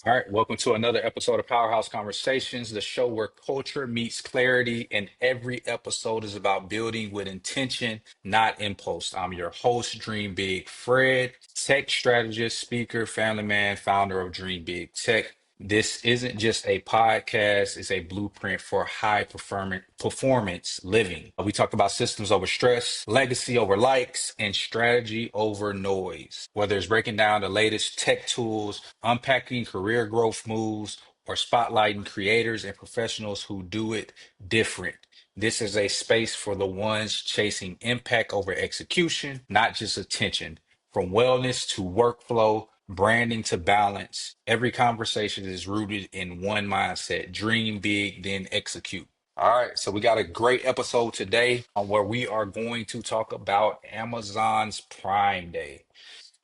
All right, welcome to another episode of Powerhouse Conversations, the show where culture meets clarity, and every episode is about building with intention, not impulse. I'm your host, Dream Big Fred, tech strategist, speaker, family man, founder of Dream Big Tech. This isn't just a podcast, it's a blueprint for high performance living. We talk about systems over stress, legacy over likes, and strategy over noise. Whether it's breaking down the latest tech tools, unpacking career growth moves, or spotlighting creators and professionals who do it different. This is a space for the ones chasing impact over execution, not just attention. From wellness to workflow, branding to balance, every conversation is rooted in one mindset: dream big, then execute. All right, so we got a great episode today where we are going to talk about Amazon's Prime Day.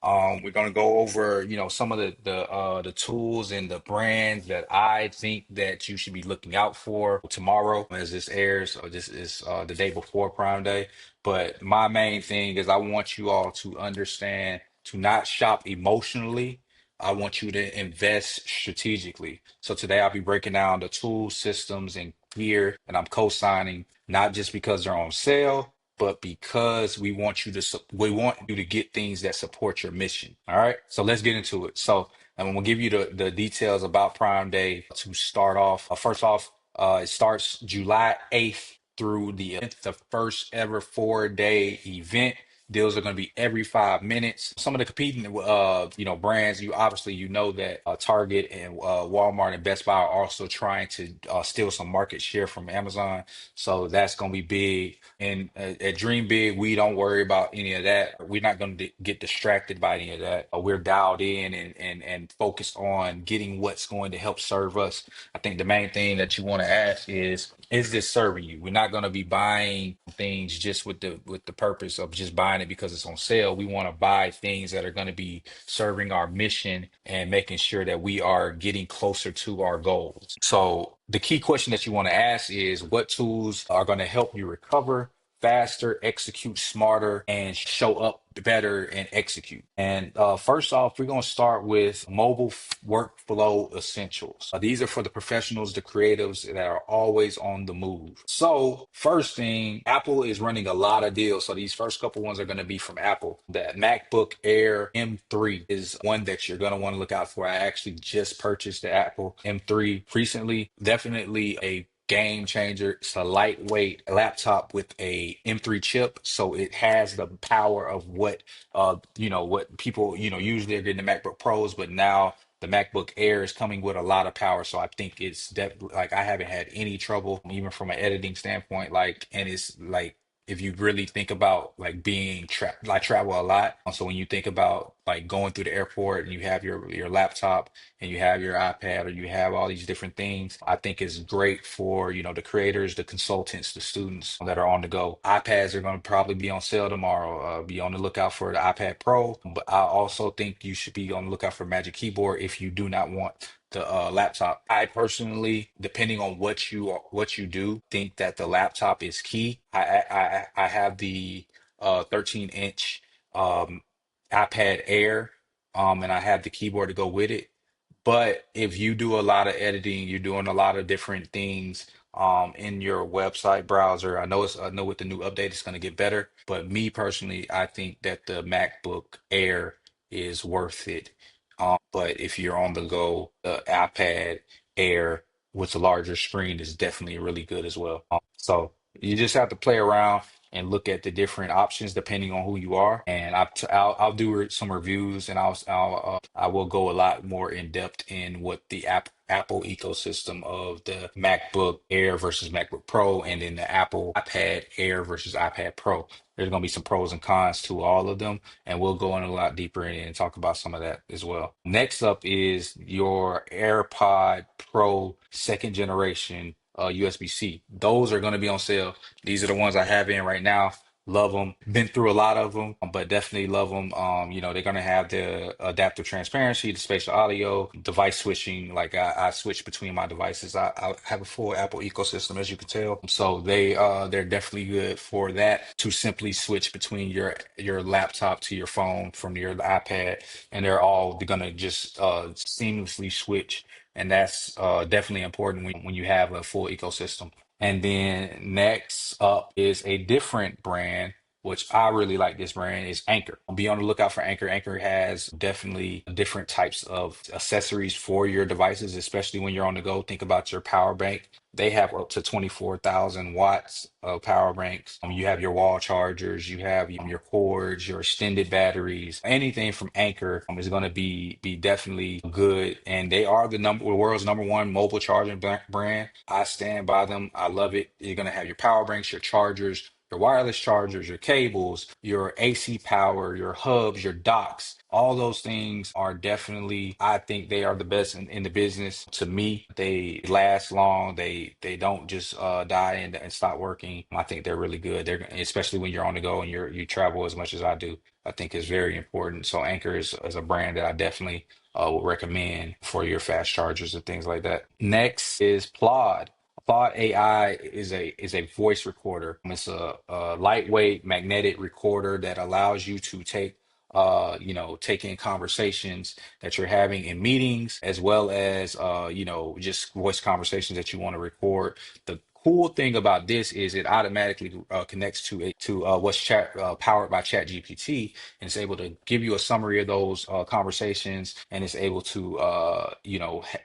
We're going to go over, some of the tools and the brands that I think that you should be looking out for tomorrow as this airs, or this is the day before Prime Day. But my main thing is I want you all to understand to not shop emotionally. I want you to invest strategically. So today I'll be breaking down the tools, systems, and gear that I'm co-signing, not just because they're on sale, but because we want you to get things that support your mission. All right. So let's get into it. So I'm gonna give you the details about Prime Day to start off. First off, it starts July 8th through the first ever 4-day event. Deals are going to be every 5 minutes. Some of the competing, brands. You know that Target and Walmart and Best Buy are also trying to steal some market share from Amazon. So that's going to be big. And at Dream Big, we don't worry about any of that. We're not going to get distracted by any of that. We're dialed in and focused on getting what's going to help serve us. I think the main thing that you want to ask is this serving you? We're not going to be buying things just with the purpose of just buying it because it's on sale. We want to buy things that are going to be serving our mission and making sure that we are getting closer to our goals. So the key question that you want to ask is what tools are going to help you recover faster, execute smarter, and show up better and execute. And first off, we're going to start with mobile workflow essentials. These are for the professionals, the creatives that are always on the move. So, first thing, Apple is running a lot of deals. So, these first couple ones are going to be from Apple. The MacBook Air M3 is one that you're going to want to look out for. I actually just purchased the Apple M3 recently. Definitely a game changer. It's a lightweight laptop with a M3 chip, so it has the power of what people, usually are getting the MacBook Pros, but now the MacBook Air is coming with a lot of power. So I think it's definitely like I haven't had any trouble, even from an editing standpoint. Like, and it's like if you really think about like being trapped, I travel a lot. So when you think about like going through the airport and you have your laptop and you have your iPad or you have all these different things, I think it's great for, the creators, the consultants, the students that are on the go. iPads are going to probably be on sale tomorrow. Be on the lookout for the iPad Pro, but I also think you should be on the lookout for Magic Keyboard if you do not want the laptop. I personally, depending on what you do, think that the laptop is key. I have the 13-inch um, iPad Air, and I have the keyboard to go with it. But if you do a lot of editing, you're doing a lot of different things in your website browser. I know with the new update it's going to get better, but me personally, I think that the MacBook Air is worth it. But if you're on the go, the iPad Air with the larger screen is definitely really good as well. So you just have to play around and look at the different options depending on who you are. And I'll do some reviews, and I will go a lot more in depth in what the Apple ecosystem of the MacBook Air versus MacBook Pro, and then the Apple iPad Air versus iPad Pro. There's going to be some pros and cons to all of them, and we'll go in a lot deeper and talk about some of that as well. Next up is your AirPod Pro second generation USB-C. Those are going to be on sale. These are the ones I have in right now. Love them. Been through a lot of them, but definitely love them. They're gonna have the adaptive transparency, the spatial audio, device switching. Like I switch between my devices. I have a full Apple ecosystem, as you can tell. So they're definitely good for that, to simply switch between your laptop to your phone from your iPad, and they're gonna just seamlessly switch. And that's definitely important when you have a full ecosystem. And then next up is a different brand, which I really like. This brand is Anker. Be on the lookout for Anker. Anker has definitely different types of accessories for your devices, especially when you're on the go. Think about your power bank. They have up to 24,000 watts of power banks. You have your wall chargers, you have your cords, your extended batteries. Anything from Anker is going to be definitely good. And they are the world's number one mobile charging brand. I stand by them. I love it. You're going to have your power banks, your chargers, your wireless chargers, your cables, your AC power, your hubs, your docks. All those things are definitely, I think they are the best in the business. To me, they last long. They don't just die and stop working. I think they're really good. They're especially when you're on the go and you travel as much as I do. I think is very important. So Anchor is a brand that I definitely would recommend for your fast chargers and things like that. Next is PLAUD. Claude AI is a voice recorder. It's a lightweight magnetic recorder that allows you to take in conversations that you're having in meetings, as well as just voice conversations that you want to record. The cool thing about this is it automatically connects to what's powered by ChatGPT, and it's able to give you a summary of those conversations, and it's able to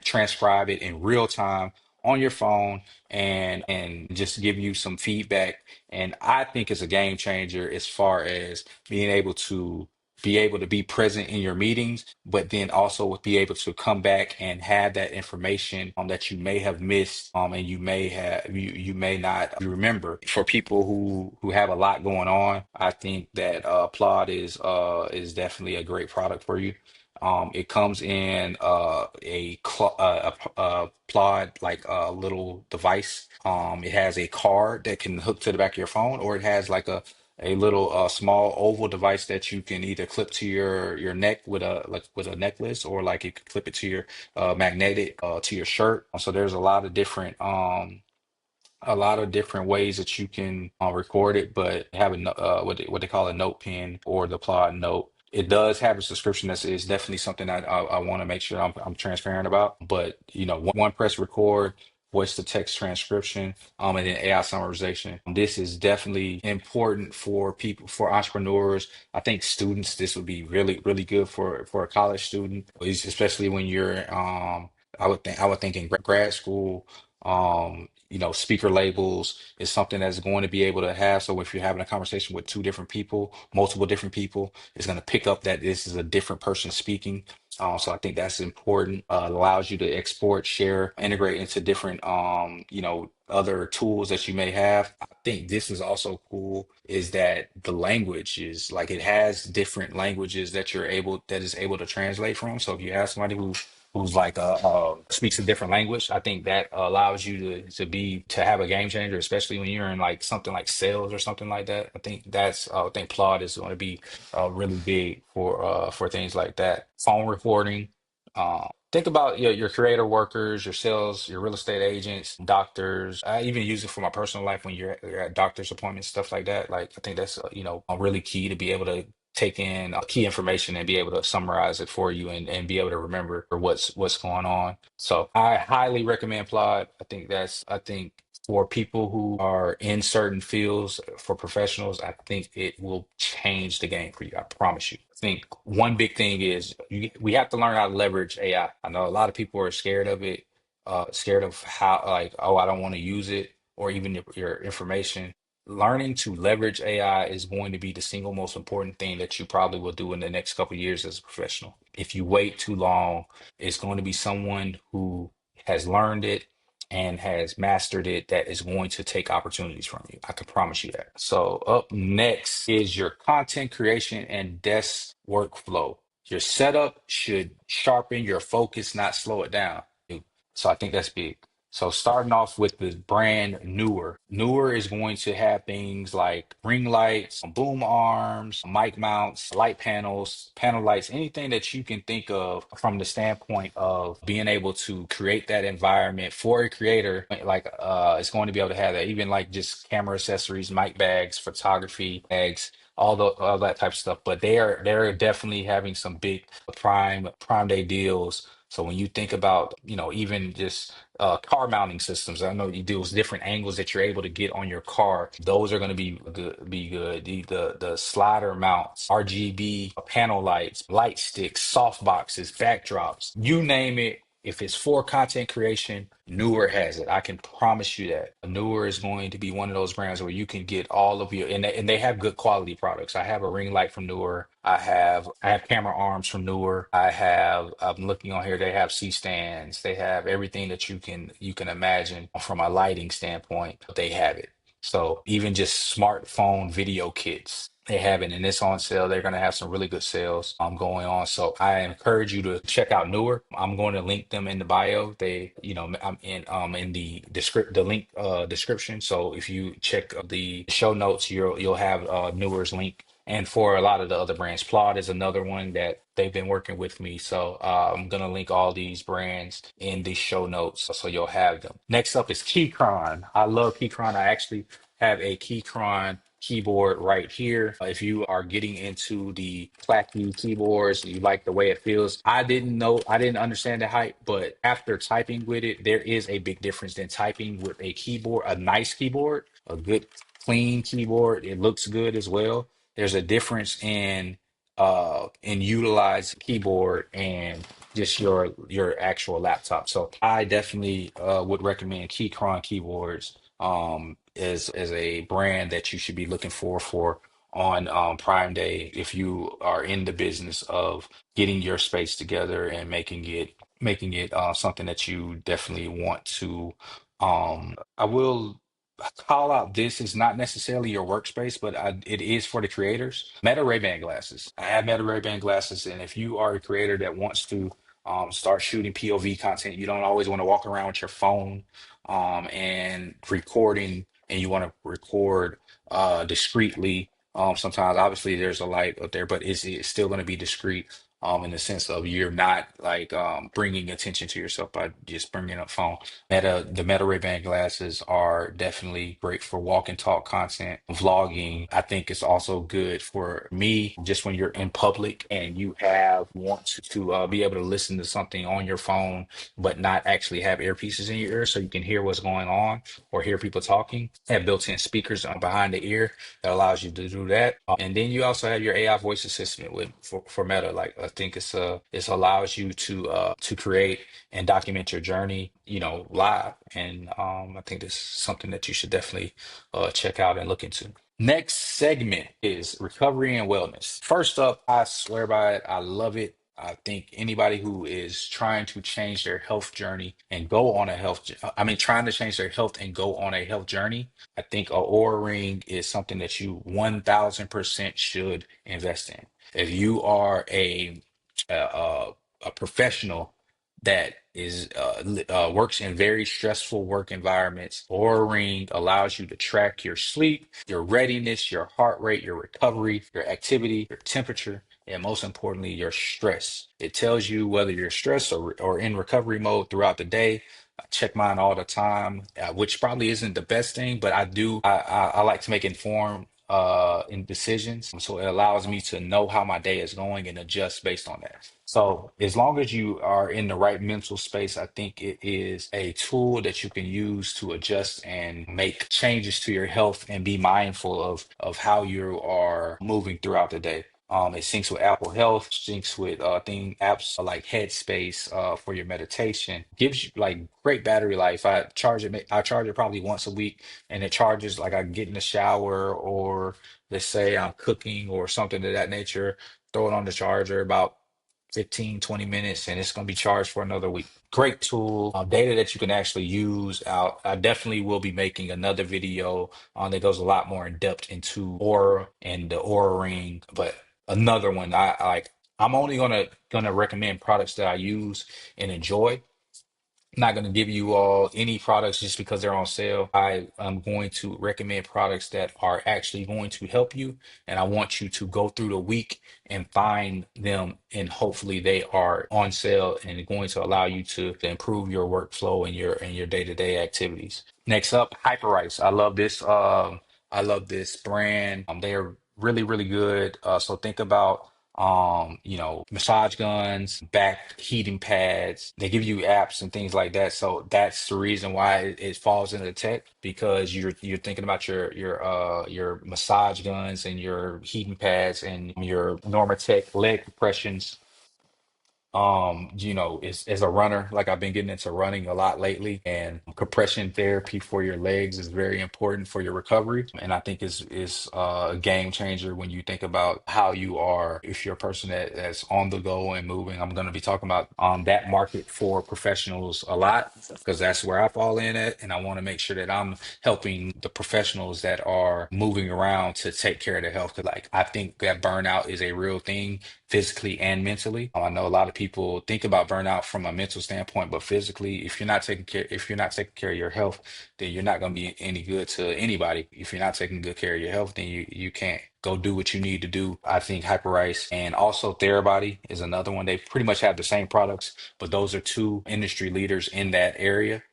transcribe it in real time on your phone, and just give you some feedback. And I think it's a game changer as far as being able to be present in your meetings, but then also be able to come back and have that information that you may have missed, and you may not remember. For people who have a lot going on, I think that Plod is definitely a great product for you. It comes in a Plod, like a little device. It has a card that can hook to the back of your phone, or it has like a little small oval device that you can either clip to your neck with a necklace, or like you could clip it to your magnetic to your shirt. So there's a lot of different ways that you can record it, but have what they call a note pen, or the Plod Note. It does have a subscription. That is definitely something that I want to make sure I'm transparent about. But one press record, voice to text transcription, and then AI summarization. This is definitely important for people, for entrepreneurs. I think students, this would be really, really good for a college student, especially when you're I would think in grad school. Speaker labels is something that's going to be able to have. So if you're having a conversation with two different people, multiple different people, it's going to pick up that this is a different person speaking. So I think that's important. Allows you to export, share, integrate into different, other tools that you may have. I think this is also cool, is that the language is like, it has different languages that is able to translate from. So if you have somebody who's like speaks a different language, I think that allows you to have a game changer, especially when you're in like something like sales or something like that. I think Plod is going to be really big for things like that. Phone recording. Think about your creator workers, your sales, your real estate agents, doctors. I even use it for my personal life when you're at doctor's appointments, stuff like that. Like, I think that's really key, to be able to take in key information and be able to summarize it for you, and be able to remember what's going on. So I highly recommend Plod. I think for people who are in certain fields, for professionals, I think it will change the game for you. I promise you. I think one big thing is we have to learn how to leverage AI. I know a lot of people are scared of it, scared of how, like, oh, I don't want to use it, or even your information. Learning to leverage AI is going to be the single most important thing that you probably will do in the next couple of years as a professional. If you wait too long, it's going to be someone who has learned it and has mastered it that is going to take opportunities from you. I can promise you that. So up next is your content creation and desk workflow. Your setup should sharpen your focus, not slow it down. So I think that's big. So starting off with the brand Neewer. Neewer is going to have things like ring lights, boom arms, mic mounts, light panels, panel lights, anything that you can think of from the standpoint of being able to create that environment for a creator. Like it's going to be able to have that, even like just camera accessories, mic bags, photography bags, all that type of stuff. But they're definitely having some big Prime Day deals. So when you think about, even just car mounting systems, I know you do different angles that you're able to get on your car. Those are going to be good. Be good. The slider mounts, RGB panel lights, light sticks, soft boxes, backdrops, you name it. If it's for content creation, Neewer has it. I can promise you that. Neewer is going to be one of those brands where you can get all of your, and they have good quality products. I have a ring light from Neewer. I have camera arms from Neewer. I'm looking on here, they have C stands. They have everything that you can imagine from a lighting standpoint. They have it. So even just smartphone video kits, they have it, and it's on sale. They're going to have some really good sales going on. So I encourage you to check out Neewer. I'm going to link them in the bio. I'm in the link description. So if you check the show notes, you'll have Neewer's link. And for a lot of the other brands, PLAUD is another one that they've been working with me. So I'm gonna link all these brands in the show notes so you'll have them. Next up is Keychron. I love Keychron. I actually have a Keychron keyboard right here. If you are getting into the clacky keyboards, you like the way it feels. I didn't understand the hype, but after typing with it, there is a big difference than typing with a keyboard, a nice keyboard, a good clean keyboard. It looks good as well. There's a difference in utilized keyboard and just your actual laptop. So I definitely would recommend Keychron keyboards as a brand that you should be looking for on Prime Day if you are in the business of getting your space together and making it something that you definitely want to. I will call out, this is not necessarily your workspace, but it is for the creators. Meta Ray-Ban glasses. I have Meta Ray-Ban glasses, and if you are a creator that wants to start shooting POV content, you don't always want to walk around with your phone and recording, and you want to record discreetly. Sometimes, obviously, there's a light up there, but it's still going to be discreet. In the sense of you're not like bringing attention to yourself by just bringing up phone. The Meta Ray-Ban glasses are definitely great for walk and talk content, vlogging. I think it's also good for me just when you're in public and you want to be able to listen to something on your phone, but not actually have earpieces in your ear so you can hear what's going on or hear people talking. Have built-in speakers behind the ear that allows you to do that. And then you also have your AI voice assistant for Meta. Like I think it allows you to create and document your journey, live. And I think this is something that you should definitely check out and look into. Next segment is recovery and wellness. First up, I swear by it. I love it. I think anybody who is trying to change their health journey and go on a trying to change their health and go on a health journey, I think a Oura ring is something that you 1000% should invest in. If you are a professional that is works in very stressful work environments, Oura Ring allows you to track your sleep, your readiness, your heart rate, your recovery, your activity, your temperature, and most importantly, your stress. It tells you whether you're stressed or in recovery mode throughout the day. I check mine all the time, which probably isn't the best thing, but I like to make informed in decisions. So it allows me to know how my day is going and adjust based on that. So as long as you are in the right mental space, I think it is a tool that you can use to adjust and make changes to your health and be mindful of how you are moving throughout the day. It syncs with Apple Health, syncs with thing apps like Headspace for your meditation. Gives you like great battery life. I charge it probably once a week, and it charges like I get in the shower, or let's say I'm cooking or something of that nature. Throw it on the charger about 15-20 minutes, and it's going to be charged for another week. Great tool, data that you can actually use out. I definitely will be making another video that goes a lot more in depth into Aura and the Aura Ring, but another one I'm only gonna recommend products that I use and enjoy. Not going to give you all any products just because they're on sale. I am going to recommend products that are actually going to help you, and I want you to go through the week and find them, and hopefully they are on sale and going to allow you to improve your workflow and your day-to-day activities. Next up, Hyperice. I love this brand. They are really, really good. So think about massage guns, back heating pads. They give you apps and things like that. So that's the reason why it falls into tech, because you're thinking about your massage guns and your heating pads and your Normatec leg compressions. As a runner, like I've been getting into running a lot lately, and compression therapy for your legs is very important for your recovery. And I think is a game changer when you think about how you are, if you're a person that's on the go and moving. I'm going to be talking about that market for professionals a lot, because that's where I fall in at, and I want to make sure that I'm helping the professionals that are moving around to take care of their health. Because like I think that burnout is a real thing, physically and mentally. I know a lot of people think about burnout from a mental standpoint, but physically, if you're not taking care of your health, then you're not going to be any good to anybody. If you're not taking good care of your health, then you can't go do what you need to do. I think Hyperice and also Therabody is another one. They pretty much have the same products, but those are two industry leaders in that area.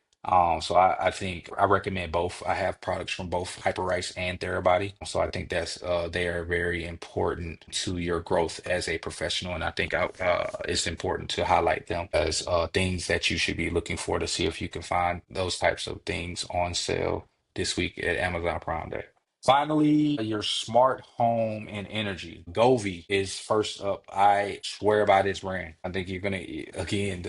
So I think I recommend both. I have products from both Hyperice and Therabody. So I think they are very important to your growth as a professional, and I think it's important to highlight them as things that you should be looking for to see if you can find those types of things on sale this week at Amazon Prime Day. Finally, your smart home and energy. Govee is first up. I swear by this brand. I think you're gonna again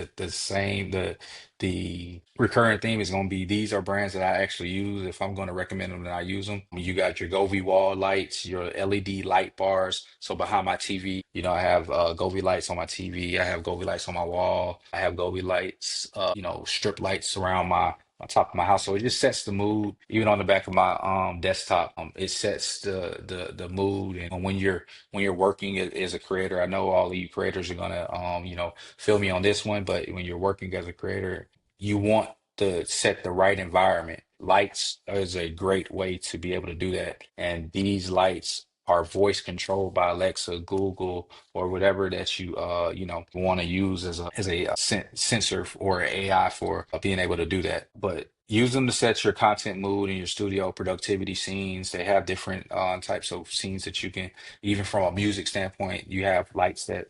the recurring theme is gonna be these are brands that I actually use. If I'm gonna recommend them, then I use them. You got your Govee wall lights, your LED light bars. So behind my TV, I have Govee lights on my TV. I have Govee lights on my wall. I have Govee lights, strip lights around on top of my house. So it just sets the mood. Even on the back of my desktop, it sets the mood. And when you're working as a creator, I know all of you creators are gonna feel me on this one, but when you're working as a creator, you want to set the right environment. Lights is a great way to be able to do that. And these lights are voice controlled by Alexa, Google, or whatever that you want to use as a sensor or AI for being able to do that. But use them to set your content mood and your studio productivity scenes. They have different types of scenes that you can, even from a music standpoint, you have lights that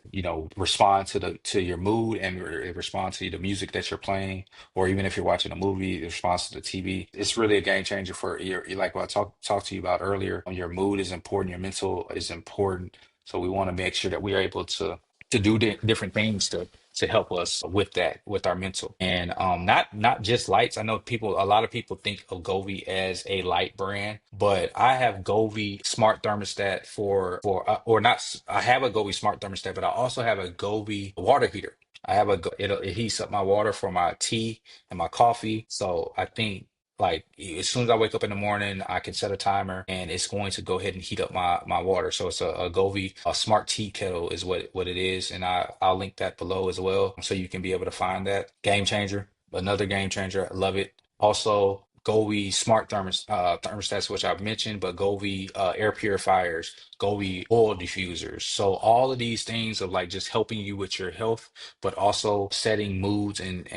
respond to your mood and respond to the music that you're playing, or even if you're watching a movie, it responds to the TV. It's really a game changer for like what I talked to you about earlier. Your mood is important, your mental is important. So we want to make sure that we are able to do different things to help us with that, with our mental. And not just lights. I know a lot of people think of Govee as a light brand, but I have Govee smart thermostat or not. I have a Govee smart thermostat, but I also have a Govee water heater. It heats up my water for my tea and my coffee. So I think, like, as soon as I wake up in the morning, I can set a timer and it's going to go ahead and heat up my water. So it's a Govee, a smart tea kettle is what it is. And I'll link that below as well. So you can be able to find that. Game changer, another game changer. I love it. Also, Govee smart thermostats, which I've mentioned, but Govee air purifiers, Govee oil diffusers. So all of these things of like just helping you with your health, but also setting moods and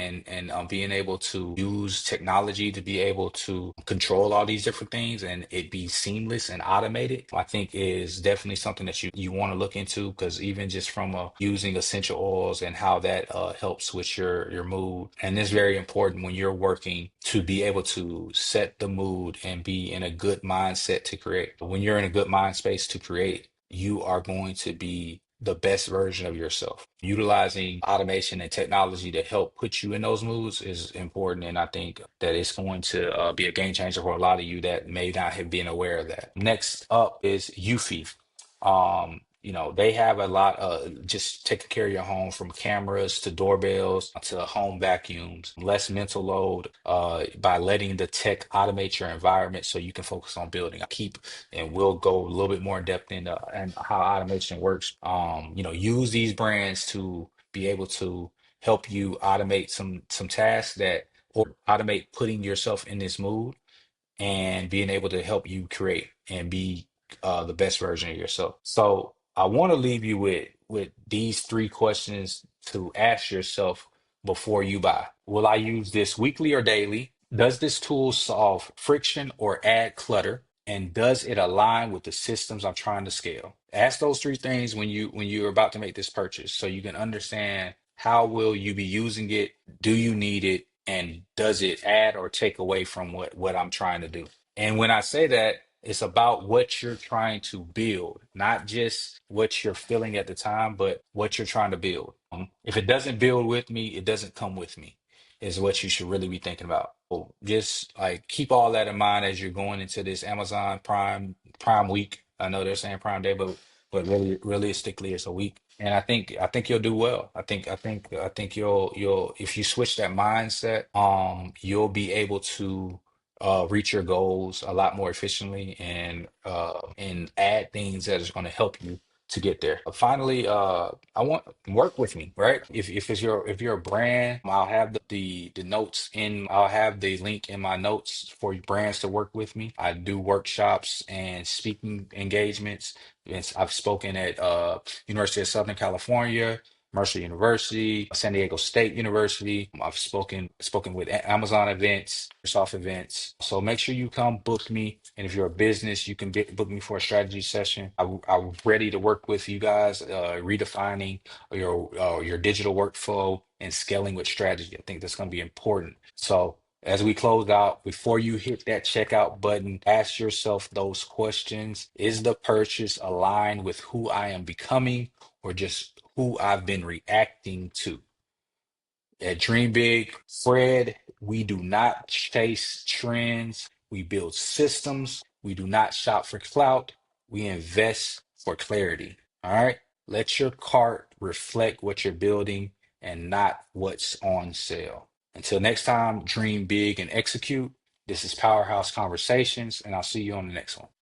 being able to use technology to be able to control all these different things and it be seamless and automated. I think is definitely something that you want to look into, because even just from using essential oils and how that helps with your mood, and it's very important when you're working to be able to set the mood and be in a good mindset to create. When you're in a good mind space to create, you are going to be the best version of yourself. Utilizing automation and technology to help put you in those moods is important. And I think that it's going to be a game changer for a lot of you that may not have been aware of that. Next up is Eufy. They have a lot of just taking care of your home, from cameras to doorbells to home vacuums, less mental load by letting the tech automate your environment so you can focus on building. And we'll go a little bit more in depth into and how automation works. Use these brands to be able to help you automate some tasks that or automate putting yourself in this mood and being able to help you create and be the best version of yourself. So I want to leave you with these three questions to ask yourself before you buy. Will I use this weekly or daily? Does this tool solve friction or add clutter? And does it align with the systems I'm trying to scale? Ask those three things when you're about to make this purchase so you can understand how will you be using it, do you need it, and does it add or take away from what I'm trying to do? And when I say that, it's about what you're trying to build, not just what you're feeling at the time, but what you're trying to build. If it doesn't build with me, it doesn't come with me, is what you should really be thinking about. So just like keep all that in mind as you're going into this Amazon Prime week. I know they're saying Prime Day, but really realistically, it's a week. And I think you'll do well. I think you'll if you switch that mindset, you'll be able to reach your goals a lot more efficiently and add things that is going to help you to get there. Finally, I want work with me, right? If you're a brand, I'll have the notes in. I'll have the link in my notes for brands to work with me. I do workshops and speaking engagements. I've spoken at University of Southern California, Mercer University, San Diego State University. I've spoken with Amazon events, Microsoft events. So make sure you come book me. And if you're a business, you can book me for a strategy session. I'm ready to work with you guys, redefining your digital workflow and scaling with strategy. I think that's going to be important. So as we close out, before you hit that checkout button, ask yourself those questions. Is the purchase aligned with who I am becoming or just who I've been reacting to? At Dream Big, Fred, we do not chase trends. We build systems. We do not shop for clout. We invest for clarity. All right. Let your cart reflect what you're building and not what's on sale. Until next time, dream big and execute. This is Powerhouse Conversations, and I'll see you on the next one.